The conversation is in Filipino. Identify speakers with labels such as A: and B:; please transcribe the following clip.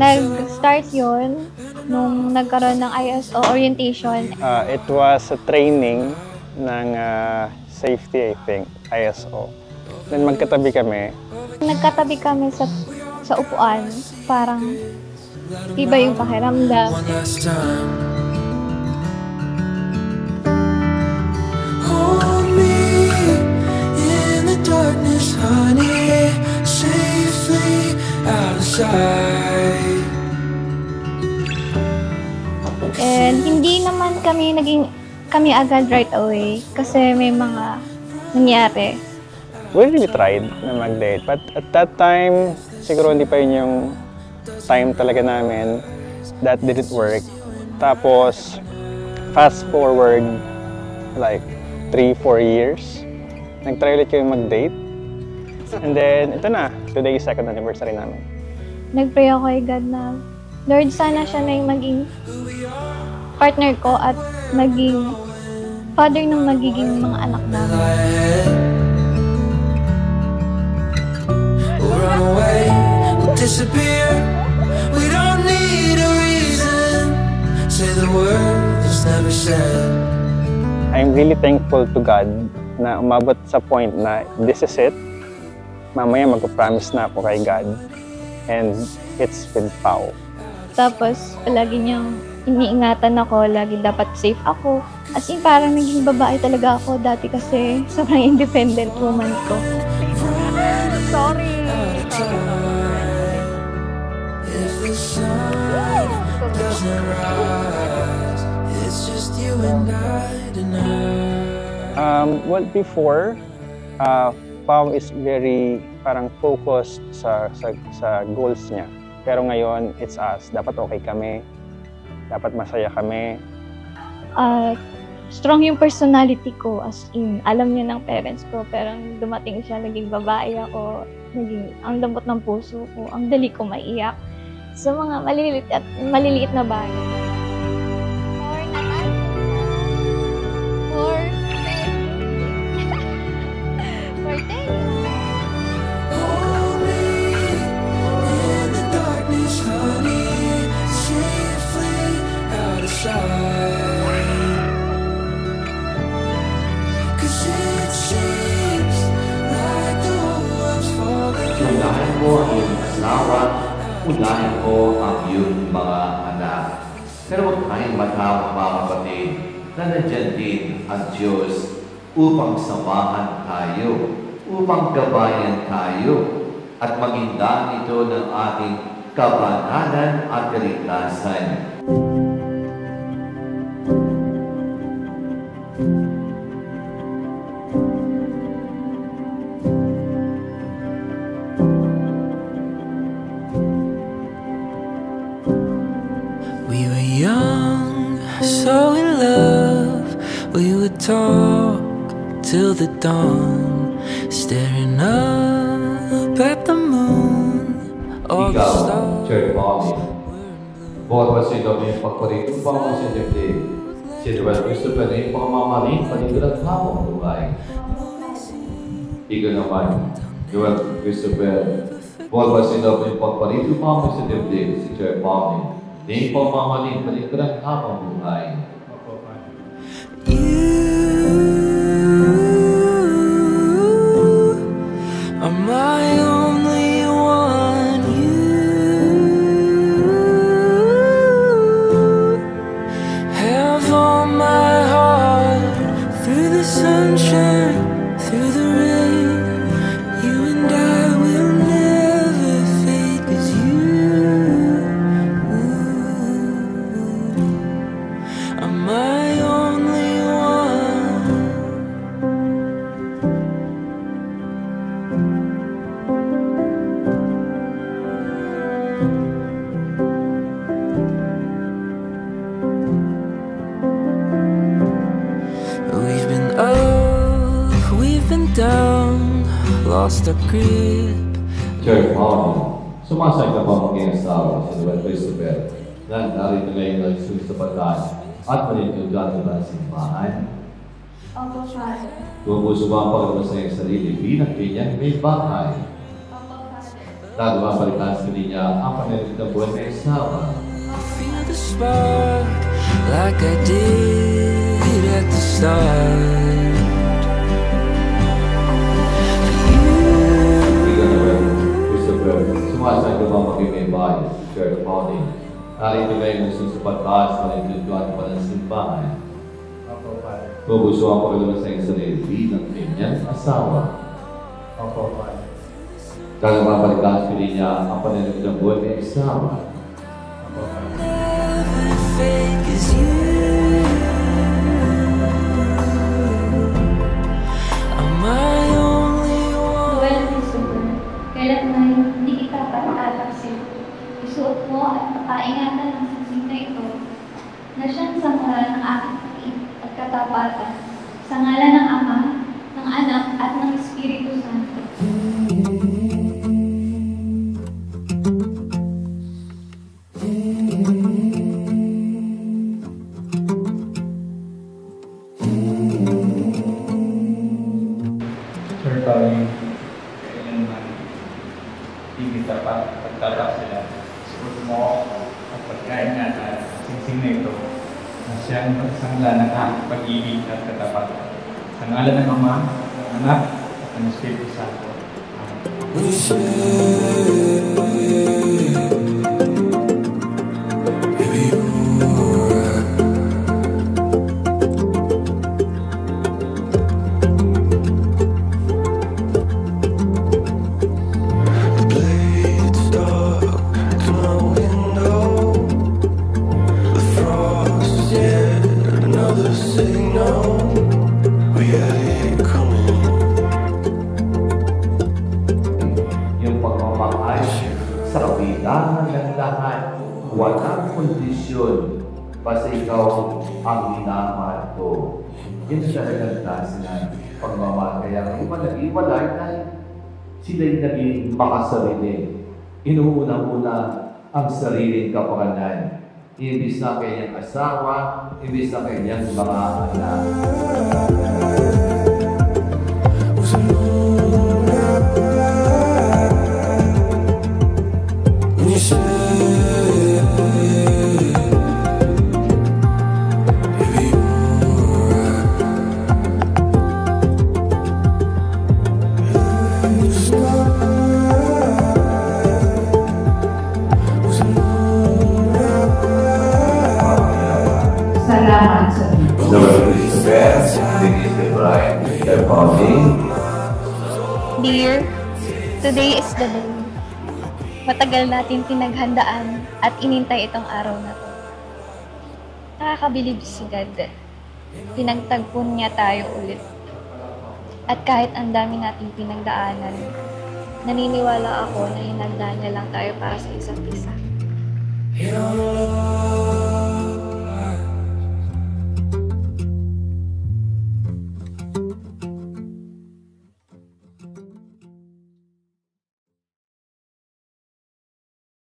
A: Nag-start yun nung nagkaroon ng ISO orientation.
B: It was a training ng safety, I think, ISO. Then magkatabi kami.
A: Nagkatabi kami sa upuan, parang iba yung pakiramdam.
C: Hold me in the darkness, honey, safely out of sight.
A: And hindi naman kami agad right away kasi may mga nangyari.
B: We really tried na mag-date, but at that time, siguro hindi pa yun yung time talaga namin. That didn't work. Tapos, fast forward, like 3-4 years, nag-try ulit kami mag-date. And then, ito na, today is 2nd anniversary namin.
A: Nag-pray ako kay God na, Lord, sana siya na yung maging partner ko at maging father ng magiging mga anak namin.
C: Run away, disappear. We don't need a reason. Say the words never said.
B: I'm really thankful to God na umabot sa point na this is it. Mamaya magpapromise na ako kay God. And it's with Pao.
A: Tapos, palagi niyang iniingatan ako, lagi dapat safe ako. As in, parang naging babae talaga ako dati kasi sobrang independent woman ko.
D: Sorry.
C: If the sun doesn't rise, it's just you and I tonight.
B: Well, before, Pao is very parang focused sa goals niya. Pero ngayon, it's us. Dapat okay kami. Dapat masaya kami.
A: Strong yung personality ko, as in, alam niya ng parents ko, pero dumating siya, naging babae ako, ang lambot ng puso ko, ang dali ko maiyak sa mga maliliit na bagay.
C: Hold me in the darkness, honey, safely out of sight.
E: Unahin mo ang iyong asawa, unahin mo ang iyong mga anak. Pero huwag tayong matawag mga kapatid na nandyan din ang Diyos upang samahan tayo, upang gabayan tayo, at maging daan ito ng ating kabanalan at kaligtasan.
C: We were young, so in love. We would talk till the dawn, staring up at the moon. All the
E: Ikaw, Church
C: stars.
E: Mommy, bukod pa sa iyong pagpalit upang masinipli, si Joel Christopher ay pangmamaling panigulat habang buhay. Ikaw naman, Joel Christopher, bukod pa sa iyong pagpalit upang masinipli, si Church Mommy, ay pangmamaling panigulat habang buhay.
C: You are my only one. You have all my heart. Through the sunshine, through the rain, you and I will never fade. 'Cause you are my only one. We've been up, we've been down, lost our grip.
E: Church Mommy, sumasay ka ba mag-iasawa si Joel Christopher na narito ngayon ang Jesus sa pagkaan at manintugan ng simbahan?
A: Opo, Father.
E: Kung puso ba ang paglabas sa iyong sarili bilang kanyang may bahay?
A: Opo, Father.
E: Nagawa balikan sa niya ang panilig ng buwan na asawa.
C: Feel the spark like I did at the start.
E: Ikaw naman, Christopher, sumasay ka ba maging may bahay sa Church Morning? Narito ba yung gusto sa pagtaas na nagtutuan pa ng simbahan?
B: Opo, Father.
E: Pupusuan ko rin sa iyong sarili ng kanyang asawa.
B: Opo, Father.
E: Nagawa balikan sa niya ang panilig ng buwan na asawa.
B: Opo, Father.
C: Fake as you. Am I only one?
A: Well, Christopher, kailan na hindi kita patataksin. Isuot mo at pakaingatan ng singsing na ito na siyang sangalan ng aking pag-ibig at katapatan sa ngalan ng Ama, ng Anak at ng Espiritu Santo.
B: Sir Tony, kailanman hindi kita pa pagtataksin. Suot mo at pagkain nga at singsing na ito na siyang pagsangla ng aking pag-ibig at katapatan. Sa ngalan ng Ama, ng Anak, at ng Espiritu Santo. Amen.
E: Yung pagmamahal sa kabilangan ng lahat, walang kondisyon, basta ikaw ang minamahal ko. Yan ang talagang klase ng pagmamahal. Kaya ang iba nag-iwalay dahil sila'y naging makasarili. Inuuna-una ang sariling kapakanan. Ibig na kanyang asawa, ibig na kanyang mga anak.
A: Salamat sa Diyos.
E: Lord Christopher, Denise de Brian, Mr. Pauling.
A: Dear, today is the day. Matagal natin pinaghandaan at inintay itong araw na to. Nakakabilib si God. Pinagtagpo niya tayo ulit. At kahit ang dami nating pinagdaanan, naniniwala ako na hinagda niya lang tayo para sa isa't isa.
C: In our love.